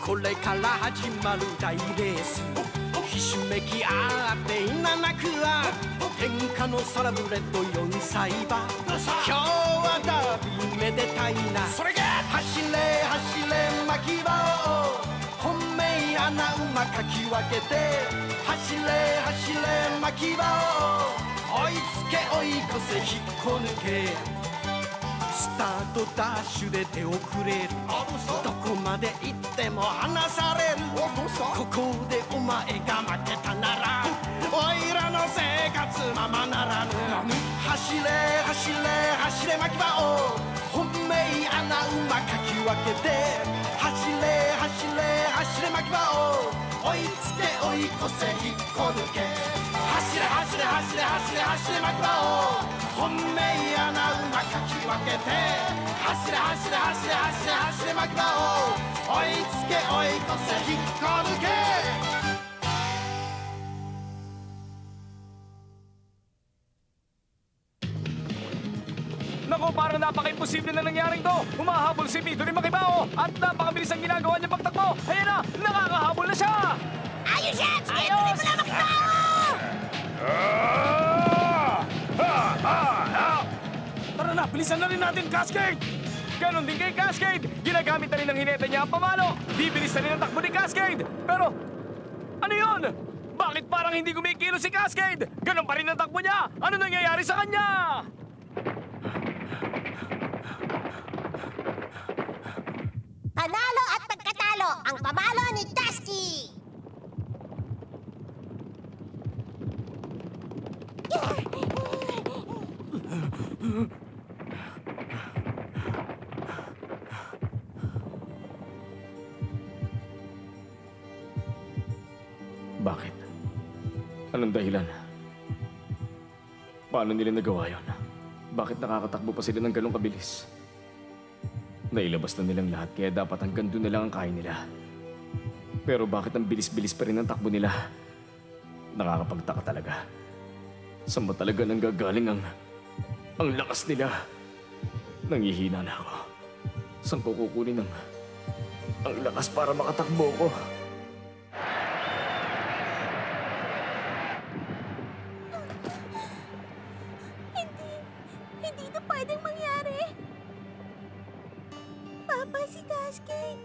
これから始まる大レースひしめき合っていななくは天下のサラブレッド4歳馬今日はダービーめでたいなそれが走れ走れ牧場を本命穴馬かき分けて走れ走れ牧場を追いつけ追い越せ引っこ抜けスタートダッシュで手遅れるどこまで行っても離されるここでお前が負けたならおいらの生活ままならぬ走れ走れ走れ牧場を本命穴馬かき分けて走れ走れ走れ牧場を追いつけ追い越せ引っこ抜け走れ走れ走れ走れ走れ牧場を本命穴馬かき分けて走れ走れ走れ走れ走れ牧場を追いつけ追い越せ引っこ抜けNaku, parang napaka-imposible na nangyaring to. Humahabol si Midori Makibao at napakabilis ang ginagawa niya pagtakbo. Ayan na, nakakahabol na siya! Ayos yan! Sige, tuloy mo na Makibao! Tara na, bilisan na rin natin, Cascade! Ganon din kay Cascade. Ginagamit na rin ng hinete niya ang pamalo. Bibilis na rin ang takbo ni Cascade. Pero, ano yun? Bakit parang hindi kumikilo si Cascade? Ganon pa rin ang takbo niya. Ano nangyayari sa kanya? Panalo at pagkatalo ang pamalo ni Dusty! Bakit? Anong dahilan? Paano nila nagawa yun? Bakit nakakatakbo pa sila ng ganong kabilis? Nailabas na nilang lahat kaya dapat hanggang doon na lang ang kaya nila. Pero bakit ang bilis-bilis pa rin ang takbo nila? Nakakapagtaka talaga. Saan ba talaga nanggagaling ang lakas nila? Nangihina na ako. Saan ko kukunin ang lakas para makatakbo ko? Hindi na pwedeng mangyari. Papa, si Cascade.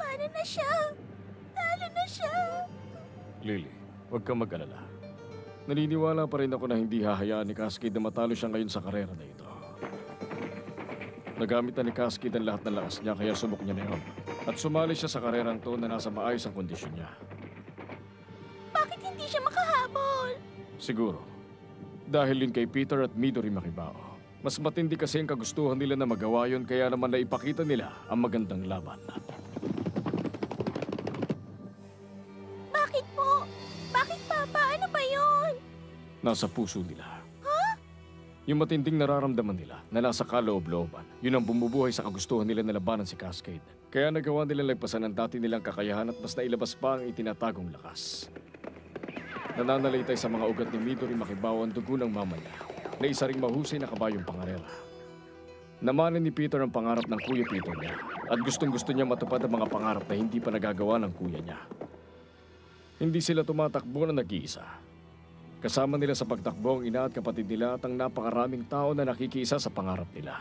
Paano na siya? Talo na siya. Lily, huwag kang mag-alala. Naniniwala pa rin ako na hindi hahayaan ni Cascade na matalo siya ngayon sa karera na ito. Nagamit na ni Cascade ang lahat ng lakas niya kaya subok niya na yun. At sumali siya sa karerang to na nasa maayos ang kondisyon niya. Bakit hindi siya makahabol? Siguro, dahil yun kay Peter at Midori Makibao. Mas matindi kasi ang kagustuhan nila na magawa yun kaya naman naipakita nila ang magandang laban. Bakit po? Bakit, Papa? Ano ba yun? Nasa puso nila. Yung matinding nararamdaman nila na nasa kaloob-looban, yun ang bumubuhay sa kagustuhan nila na labanan si Cascade. Kaya nagawa nila lagpasan ang dati nilang kakayahan at mas nailabas pa ang itinatagong lakas. Nananalaytay sa mga ugat ni Midori Makibao ang dugo ng mama niya na isa ring mahusay na kabayong pangarera. Namanan ni Peter ang pangarap ng kuya Peter niya at gustong-gusto niya matupad ang mga pangarap na hindi pa nagagawa ng kuya niya. Hindi sila tumatakbo na nag-iisa. Kasama nila sa pagtakbo ang ina at kapatid nila at ang napakaraming tao na nakikiisa sa pangarap nila.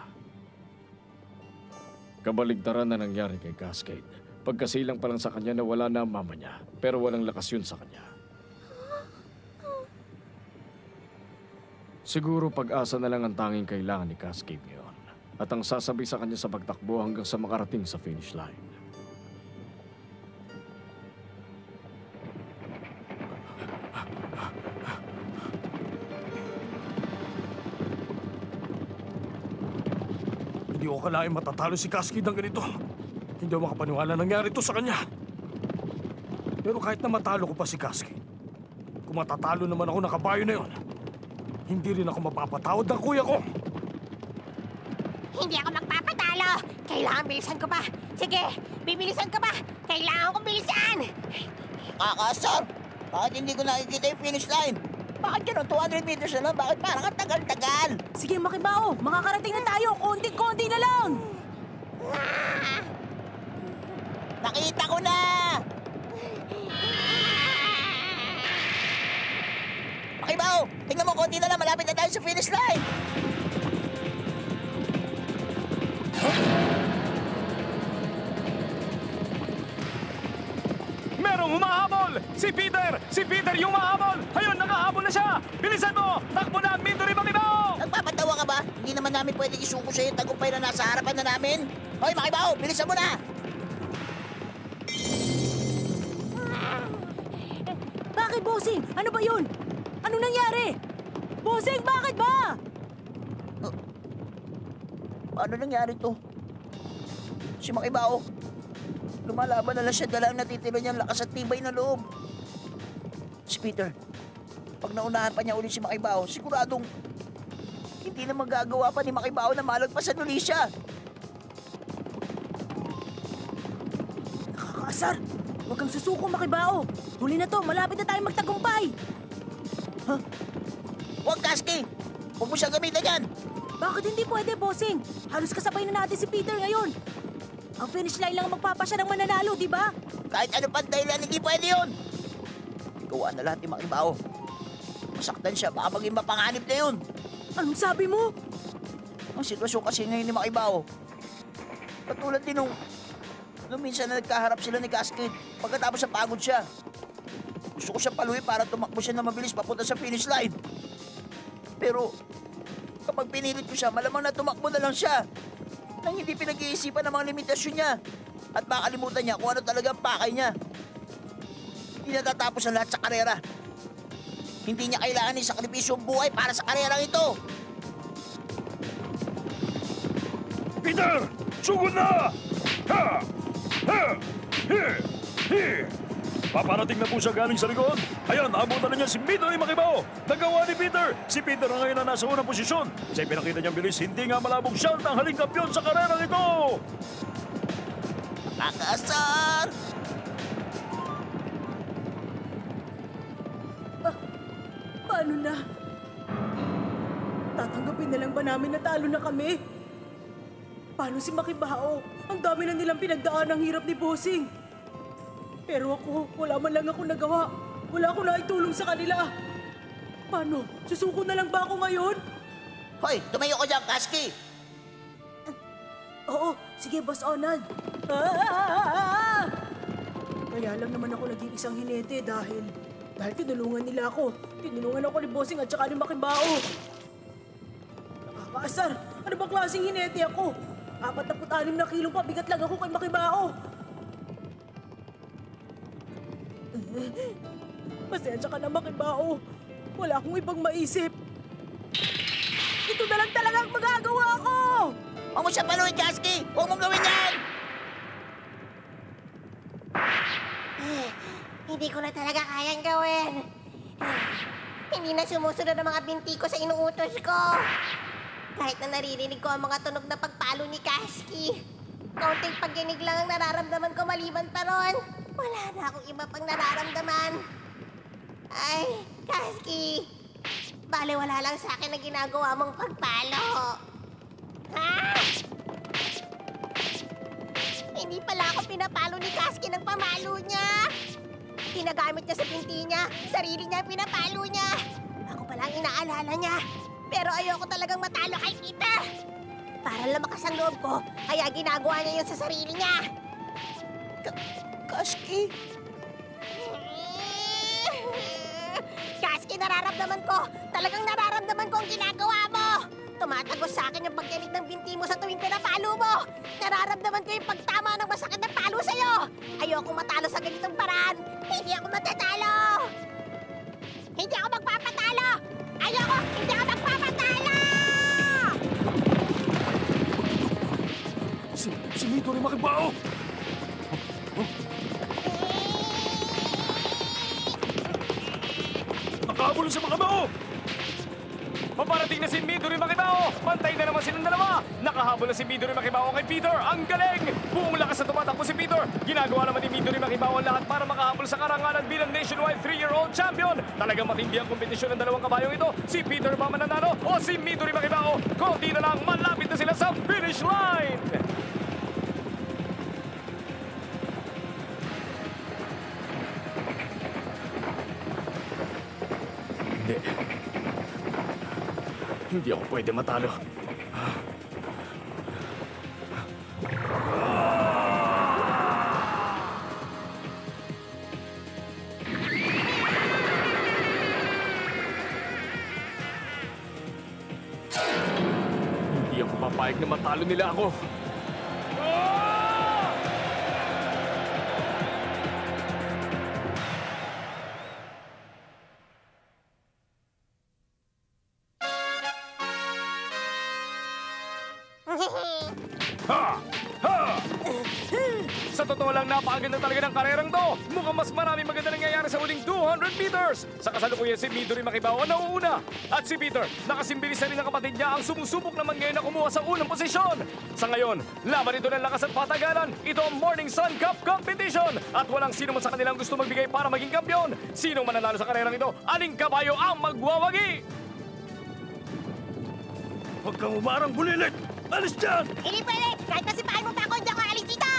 Kabaligtaran na nangyari kay Cascade. Pagkasilang pa lang sa kanya na wala na ang mama niya, pero walang lakas yun sa kanya. Siguro pag-asa na lang ang tanging kailangan ni Cascade ngayon at ang sasabi sa kanya sa pagtakbo hanggang sa makarating sa finish line. Hindi ko akalain matatalo si Cascade ng ganito. Hindi ako makapaniwala nangyari ito sa kanya. Pero kahit na matalo ko pa si Cascade, kung matatalo naman ako ng kabayo na yun, hindi rin ako mapapatawad ng kuya ko. Hindi ako magpapatalo. Kailangan bilisan ko pa. Sige, bibilisan ko pa. Kailangan kong bilisan. Kakasar, bakit hindi ko nakikita yung finish line? Bakit yun, 200 meters na lang? Bakit parang ang tagal-tagal? Sige, Makibao. Makakarating na tayo. Konting-konti na lang. Nakita ko na! sa finish line! Merong humahabol! Si Peter! Si Peter yung humahabol! Ayun, nakahabol na siya! Bilisan mo! Takbo na ang Midori Makibao! Nagpapatawa ka ba? Hindi naman namin pwedeng isuko sa'yo yung tagumpay na nasa harapan na namin. Hoy, Makibao, bilisan mo na! Bakit, bossing? Ano ba yun? Ano nangyari? Bossing, bakit ba? Paano nangyari to? Si Makibao, lumalaban na lang siya dala ang natitira niyang lakas at tibay na loob. Si Peter, pag naunahan pa niya ulit si Makibao, siguradong hindi na magagawa pa ni Makibao na malagpasan ulit siya. Nakakaasar! Huwag kang susuko, Makibao! Huli na to, malapit na tayong magtagumpay! Huwag, Kasky! Huwag mo siyang gamitan yan! Bakit hindi pwede, bossing? Halos kasabay na natin si Peter ngayon. Ang finish line lang ang magpapasya ng mananalo, di ba? Kahit ano pang dahilan, hindi pwede yun! Gawa na lahat ni Makibao. Masaktan siya, baka maging mapanganib na yun. Anong sabi mo? Ang sitwasyon kasi ngayon ni Makibao, katulad din nung minsan na nagkaharap sila ni Cascade pagkatapos sa pagod siya. Gusto ko siya paluin para tumakbo siya na mabilis papunta sa finish line. Pero kapag pinilit ko siya, malamang na tumakbo na lang siya nang hindi pinag-iisipan ng mga limitasyon niya at makalimutan niya kung ano talaga ang pakay niya. Hindi natatapos ang lahat sa karera. Hindi niya kailangan isakripisyo ang buhay para sa karerang ito. Peter! Sugod na! Ha! Ha! Hi! Hi! Paparating na po siya galing sa likod. Ayan, abutan na niya si Midori Makibao. Nagawa ni Peter. Si Peter na ngayon na nasa unang posisyon. Sa pinakita niyang bilis, hindi nga malabog siya ang haling kampiyon sa karerang ito. Nakakasar! Paano na? Tatanggapin na lang ba namin na talo na kami? Paano si Makibao? Ang dami na nilang pinagdaan ng hirap ni Bossing. Pero ako, wala man lang ako nagawa. Wala akong naitulong sa kanila. Paano? Susuko na lang ba ako ngayon? Hoy, tumayo ko dyan, Kasky! Oo, sige, Boss Arnold. Kaya lang naman ako naging isang hinete dahil tinulungan nila ako. Tinulungan ako ni Bossing at saka ni Makibao. Nakakaasar! Ano ba klaseng hinete ako? 46 na kilong pabigat lang ako kay Makibao. Pasensya ka na, Makibao. Wala akong ibang maisip. Ito na lang talaga ang magagawa ko! Huwag mo siya paluin, Kasky! Huwag mong gawin yan! Hindi ko na talaga kayang gawin. Hindi na sumusunod ang mga binti ko sa inuutos ko. Kahit na naririnig ko ang mga tunog na pagpalo ni Kasky. Kaunting pagginig lang ang nararamdaman ko maliban pa ron. Wala na akong iba pang nararamdaman. Ay, Kasky. Bale, wala lang sa akin na ginagawa mong pagpalo. Ha? Hindi pala ako pinapalo ni Kasky ng pamalo niya. Ginagamit niya sa binti niya. Sarili niya pinapalo niya. Ako pala ang inaalala niya. Pero ayoko talagang matalo kay Peter. Para lumakas ang loob ko, kaya ginagawa niya yun sa sarili niya. Kasky? Kasky, nararamdaman ko. Talagang nararamdaman ko ang ginagawa mo. Tumatagos sa akin yung pagkinig ng binti mo sa tuwing pinapalo mo. Nararamdaman ko yung pagtama ng masakit na palo sa'yo. Ayokong matalo sa ganitong paraan. Hindi ako matatalo. Hindi ako magpapatalo. Ayoko, hindi ako magpapatalo. Si Midori Makibao! Nakahabol sa Makibao! Paparating na si Midori Makibao! Pantay na naman silang dalawa! Nakahabol na si Midori Makibao kay Peter! Ang galing! Buong lakas na tumatakbo si Peter! Ginagawa naman ni Midori Makibao ang lahat para makahabol sa karangalan bilang nationwide 3-year-old champion! Talagang matindi ang kompetisyon ng dalawang kabayong ito! Si Peter ba mananalo o si Midori Makibao? Konti na lang, malapit na sila sa finish line! Hindi. Hindi ako pwede matalo. Hindi ako papayag na matalo nila ako. Sa totoo lang, napakaganda talaga ng karerang to. Mukhang mas marami maganda nangyayari sa huling 200 meters. Sa kasalukuyan, si Midori Makibaw ang nauuna. At si Peter, nakasimbilis na rin ng kapatid niya ang sumusubok naman ngayon na kumuha sa unang posisyon. Sa ngayon, laban ito ng lakas at patagalan. Ito ang Morning Sun Cup Competition. At walang sino man sa kanilang gusto magbigay para maging kampiyon. Sinong mananalo sa karerang ito? Aling kabayo ang magwawagi? Huwag kang umarang bulilit! Alis dyan! Hindi pwede! Kahit nasipaan mo pa ako, hindi ako alis dito!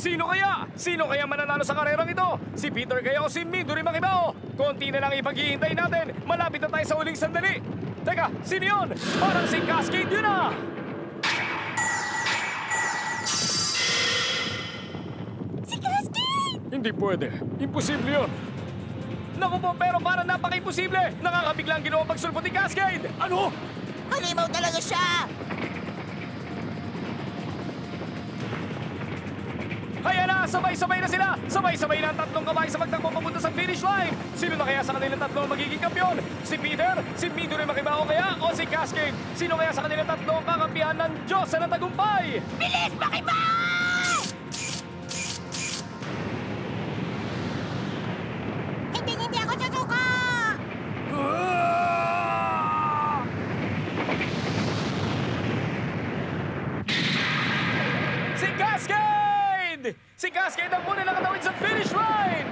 Sino kaya? Sino kaya mananalo sa karerang ito? Si Peter kaya o si Midori Makibaw? Konti na lang ipaghihintay natin. Malapit na tayo sa huling sandali. Teka, sino yun? Parang si Cascade yun ah! Si Cascade! Hindi pwede. Imposible yun. Naku po, pero parang napaka-imposible. Nakakabigla ang ginawang pagsulpot ni Cascade. Ano? Halimaw talaga siya! Kaya na, sabay-sabay na sila! Sabay-sabay na ang tatlong kamay sa magtakbo papunta sa finish line! Sino na kaya sa kanilang tatlo ang magiging kampiyon? Si Peter? Si Midori Makibaw kaya? O si Cascade? Sino kaya sa kanilang tatlo ang kakampihan ng Diyos na tagumpay? Bilis, Makibaw! Hindi ako susuko! Si Cascade! Si Cascade ang muna nakatawid sa finish line!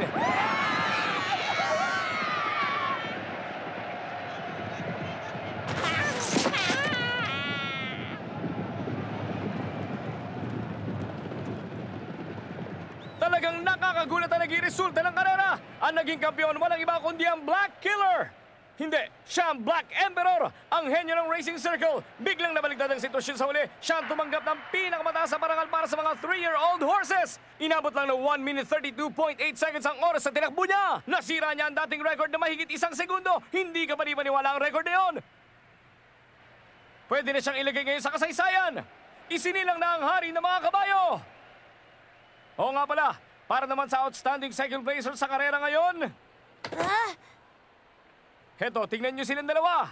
Talagang nakakagulat ang naging resulta ng karera. Ang naging kampiyon walang iba kundi ang Black Killer. Hindi, siya ang Black Emperor, ang henyo ng Racing Circle. Biglang nabaligtad ang sitwasyon sa huli. Siya ang tumanggap ng pinakamataas na parangal para sa mga 3-year-old horses. Inabot lang ng 1 minute 32.8 seconds ang oras sa tinakbo niya. Nasira niya ang dating record na mahigit 1 segundo. Hindi ka panipaniwala ang record na yun. Pwede na siyang ilagay ngayon sa kasaysayan. Isinilang na ang hari ng mga kabayo. Oo nga pala, para naman sa outstanding second placer sa karera ngayon. Heto, tingnan nyo silang dalawa.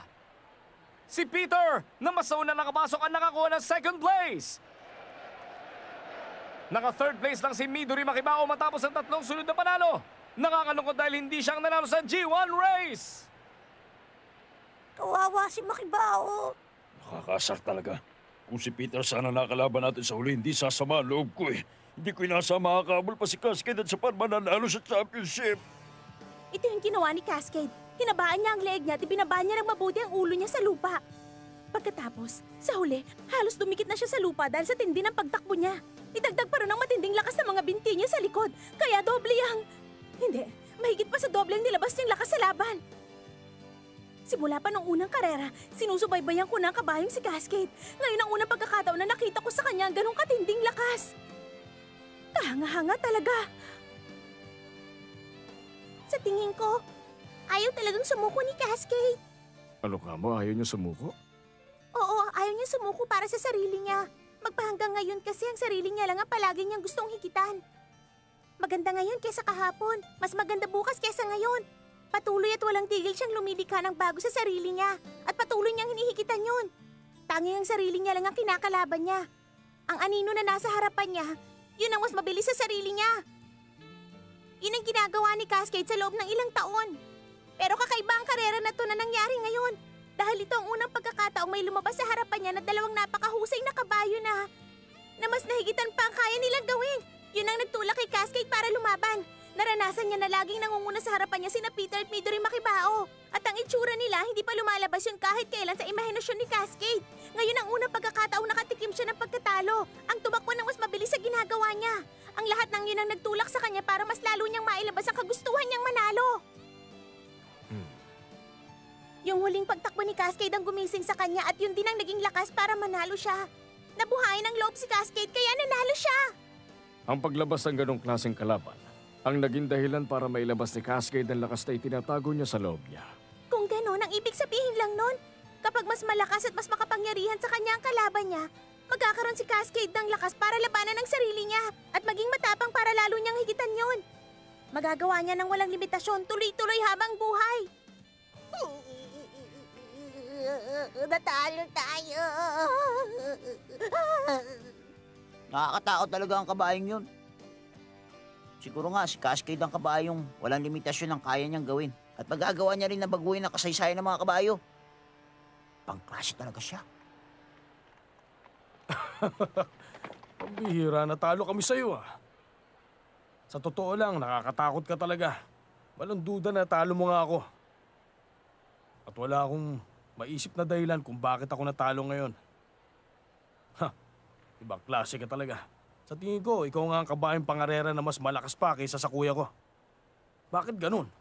Si Peter, na mas nauna nakapasok ang nakakuha ng second place. Naka-third place lang si Midori Makibaw matapos ang tatlong sunod na panalo. Nakakalungkot dahil hindi siyang nanalo sa G1 race. Kawawa si Makibaw. Nakakasar talaga. Kung si Peter sana nakalaban natin sa huli, hindi sasama ang loob ko eh. Hindi ko inasa makakabol pa si Cascade at sa mananalo sa championship. Ito yung ginawa ni Cascade. Hinabaan niya ang leeg niya at ibinabaan niya ng mabuti ang ulo niya sa lupa. Pagkatapos, sa huli, halos dumikit na siya sa lupa dahil sa tindi ng pagtakbo niya. Idagdag pa rin ang matinding lakas ng mga binti niya sa likod. Kaya doble ang... Hindi, mahigit pa sa doble ang nilabas niyang lakas sa laban. Simula pa nung unang karera, sinusubaybayan ko na ang kabayong si Cascade. Ngayon ang unang pagkakataon na nakita ko sa kanya ang ganong katinding lakas. Kahanga-hanga talaga. Sa tingin ko, ayaw talagang sumuko ni Cascade. Ano ka mo? Ayaw niyo sumuko? Oo, ayaw niya sumuko para sa sarili niya. Magpahanggang ngayon kasi ang sarili niya lang ang palagi niyang gustong higitan. Maganda ngayon kaysa kahapon. Mas maganda bukas kaysa ngayon. Patuloy at walang tigil siyang lumilika ng bago sa sarili niya. At patuloy niyang hinihigitan yun. Tanging ang sarili niya lang ang kinakalaban niya. Ang anino na nasa harapan niya, yun ang mas mabilis sa sarili niya. Yun ang ginagawa ni Cascade sa loob ng ilang taon. Pero kakaiba ang karera na to na nangyari ngayon. Dahil ito ang unang pagkakataong may lumabas sa harapan niya na dalawang napakahusay na kabayo na mas nahigitan pa ang kaya nilang gawin. Yun ang nagtulak kay Cascade para lumaban. Naranasan niya na laging nangunguna sa harapan niya sina Peter at Midori Makibao. At ang itsura nila, hindi pa lumalabas yun kahit kailan sa imahinasyon ni Cascade. Ngayon ang unang pagkakataong nakatikim siya ng pagkatalo. Ang tumakbo ng mas mabilis sa ginagawa niya. Ang lahat ng yun ang nagtulak sa kanya para mas lalo niyang mailabas ang kagustuhan niyang manalo. Yung huling pagtakbo ni Cascade ang gumising sa kanya at yun din ang naging lakas para manalo siya. Nabuhayan ng loob si Cascade kaya nanalo siya. Ang paglabas ng ganong klaseng kalaban, ang naging dahilan para mailabas ni Cascade ang lakas na itinatago niya sa loob niya. Kung gano'n, ang ibig sabihin lang nun, kapag mas malakas at mas makapangyarihan sa kanya ang kalaban niya, magkakaroon si Cascade ng lakas para labanan ang sarili niya at maging matapang para lalo niyang higitan yun. Magagawa niya ng walang limitasyon, tuloy-tuloy habang buhay. Natalo tayo. Nakakatakot talaga ang kabayong yun. Siguro nga si Cascade ang kabayong walang limitasyon ang kaya niyang gawin. At magagawa niya rin na baguhin ang kasaysayan ng mga kabayo. Pangklase talaga siya. Pambihira, natalo kami sa'yo Sa totoo lang, nakakatakot ka talaga. Walang duda na talo mo nga ako. At wala akong maisip na dahilan kung bakit ako natalo ngayon. Ibang klase ka talaga. Sa tingin ko, ikaw nga ang kabayang pangarera na mas malakas pa kaysa sa kuya ko. Bakit ganun?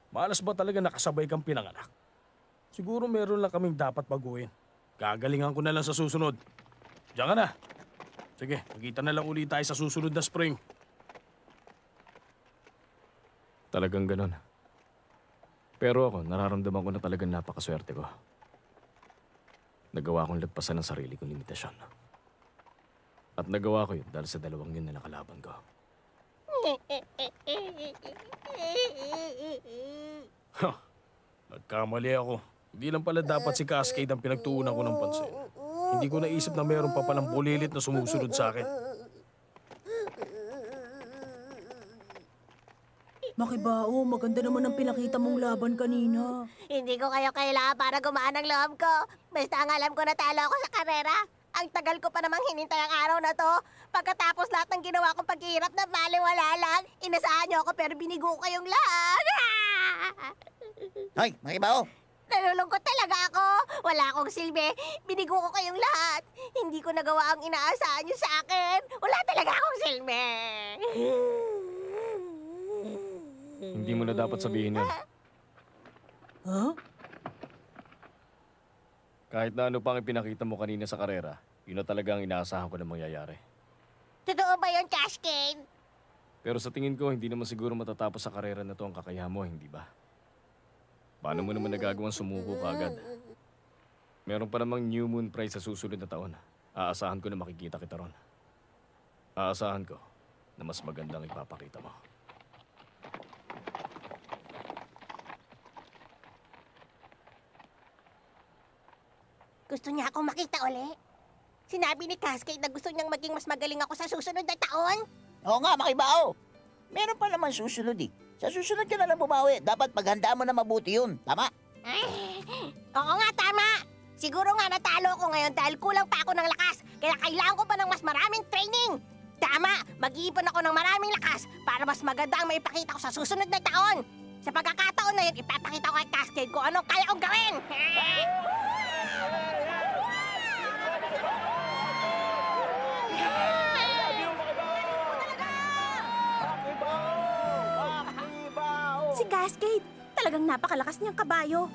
Malas ba talaga nakasabay kang pinanganak? Siguro meron lang kaming dapat baguhin. Gagalingan ko na lang sa susunod. Diyan ka na. Sige, magkita na lang ulit tayo sa susunod na spring. Talagang ganon. Pero ako, nararamdaman ko na talagang napakaswerte ko. Nagawa kong lagpasan ng sarili kong limitasyon. At nagawa ko yun dahil sa dalawang yun na nakalaban ko. Nagkamali ako. Hindi lang pala dapat si Cascade ang pinagtuunan ko ng pansin. Hindi ko naisip na meron pa palang bulilit na sumusunod sa akin. Makibao, maganda naman ang pinakita mong laban kanina. Hindi ko kayo kailangan para gumaan ang loob ko. Basta ang alam ko natalo ako sa karera. Ang tagal ko pa namang hinintay ang araw na to. Pagkatapos lahat ng ginawa kong paghihirap na baliwala lang, inasahan niyo ako pero binigo ko kayong lahat. Hoy, Makibao! Nalulungkot talaga ako. Wala akong silbi. Binigo ko kayong lahat. Hindi ko nagawa ang inaasahan niyo sa akin. Wala talaga akong silbi. Hindi mo na dapat sabihin yun. Huh? Kahit na ano pang ipinakita mo kanina sa karera, yun na talaga ang inaasahan ko na mangyayari. Totoo ba yun, Cascade? Pero sa tingin ko, hindi naman siguro matatapos sa karera na to ang kakayahan mo, hindi ba? Paano mo naman nagagawang sumuko ka agad? Meron pa namang New Moon Prize sa susunod na taon. Aasahan ko na makikita kita ron. Aasahan ko na mas magandang ipapakita mo. Gusto niya akong makita uli. Sinabi ni Cascade na gusto niyang maging mas magaling ako sa susunod na taon. Oo nga, Makibao! Meron pa naman susunod Sa susunod ka na lang bumawi. Dapat paghandaan mo na mabuti yun. Tama? Oo nga, tama. Siguro nga natalo ako ngayon dahil kulang pa ako ng lakas. Kaya kailangan ko pa ng mas maraming training. Tama, mag-iipon ako ng maraming lakas para mas maganda ang maipakita ko sa susunod na taon. Sa pagkakataon na yun, ipapakita ko kay Cascade kung anong kaya kong gawin. Si Cascade, talagang napakalakas niyang kabayo.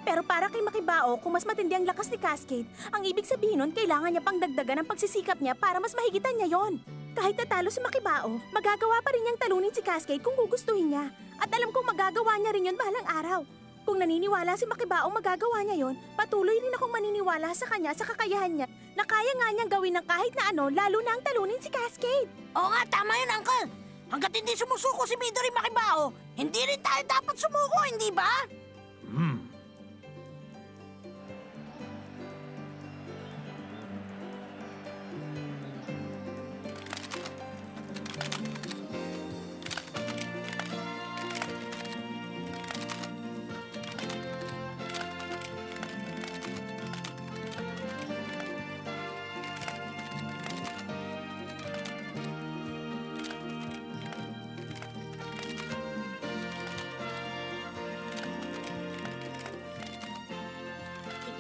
Pero para kay Makibao, kung mas matindi ang lakas ni Cascade, ang ibig sabihin nun, kailangan niya pang dagdagan ang pagsisikap niya para mas mahigitan niya yon. Kahit natalo si Makibao, magagawa pa rin niyang talunin si Cascade kung gugustuhin niya. At alam kong magagawa niya rin yon balang araw. Kung naniniwala si Makibao magagawa niya yon, patuloy rin akong maniniwala sa kanya sa kakayahan niya na kaya nga niyang gawin ng kahit na ano, lalo na ang talunin si Cascade. Oo nga, tama yun, Uncle. Hanggat hindi sumusuko si Midori Makibao, hindi rin tayo dapat sumuko, hindi ba?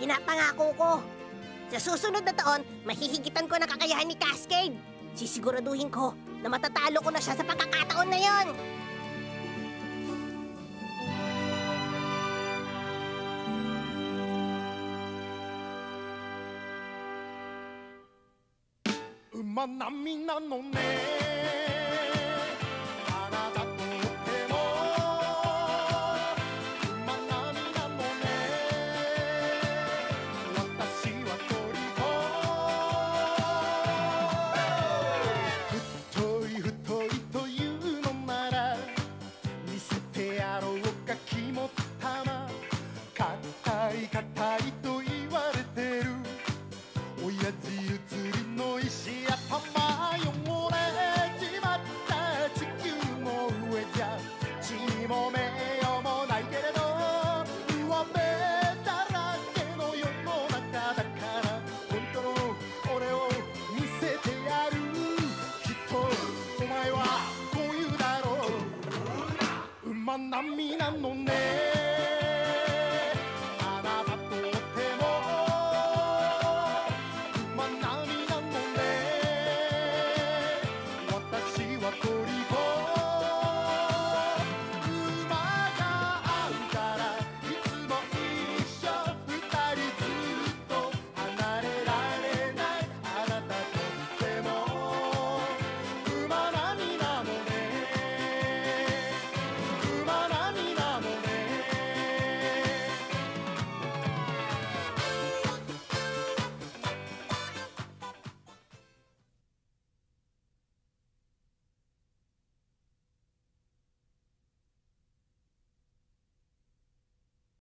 Pinapangako ko. Sa susunod na taon, mahihigitan ko ng kakayahan ni Cascade. Sisiguraduhin ko na matatalo ko na siya sa pagkakataon na yon. Umanami na no ne